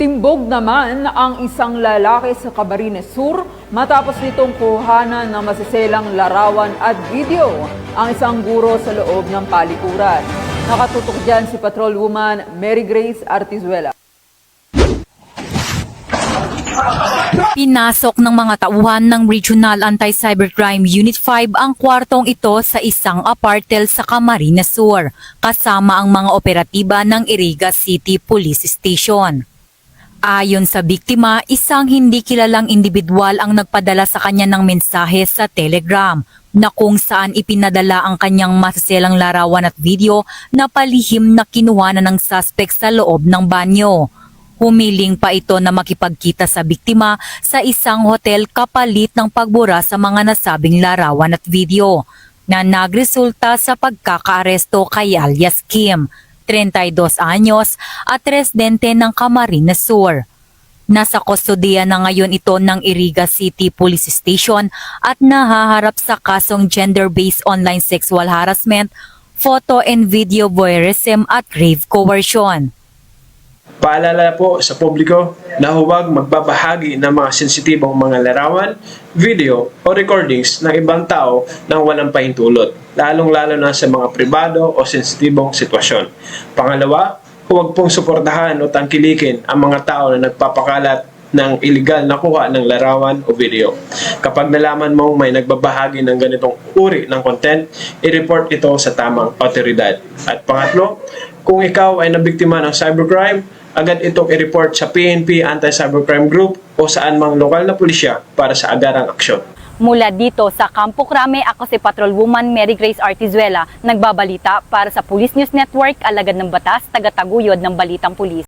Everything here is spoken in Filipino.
Timbog naman ang isang lalaki sa Camarines Sur matapos nitong kuhanan ng masiselang larawan at video ang isang guro sa loob ng palikuran. Nakatutok dyan si Patrolwoman Mary Grace Artizuela. Pinasok ng mga tauhan ng Regional Anti-Cybercrime Unit 5 ang kwartong ito sa isang apartel sa Camarines Sur, kasama ang mga operatiba ng Iriga City Police Station. Ayon sa biktima, isang hindi kilalang individual ang nagpadala sa kanya ng mensahe sa Telegram na kung saan ipinadala ang kanyang masaselang larawan at video na palihim na kinuha na ng suspect sa loob ng banyo. Humiling pa ito na makipagkita sa biktima sa isang hotel kapalit ng pagbura sa mga nasabing larawan at video na nagresulta sa pagkakaaresto kay alias Kim, 32 anyos at residente ng Camarines Sur. Nasa kustodiya na ngayon ito ng Iriga City Police Station at nahaharap sa kasong gender-based online sexual harassment, photo and video voyeurism at grave coercion. Paalala po sa publiko na huwag magbabahagi ng mga sensitibong mga larawan, video o recordings ng ibang tao nang walang pahintulot, lalong-lalo na sa mga pribado o sensitibong sitwasyon. Pangalawa, huwag pong suportahan o tangkilikin ang mga tao na nagpapakalat ng iligal na kuha ng larawan o video. Kapag nalaman mong may nagbabahagi ng ganitong uri ng content, i-report ito sa tamang otoridad. At pangatlo, kung ikaw ay nabiktima ng cybercrime, agad itong i-report sa PNP Anti-Cybercrime Group o saan mang lokal na pulisya para sa agarang aksyon. Mula dito sa Campo Crame, ako si Patrolwoman Mary Grace Artizuela, nagbabalita para sa Police News Network, alagad ng batas, taga-taguyod ng Balitang Pulis.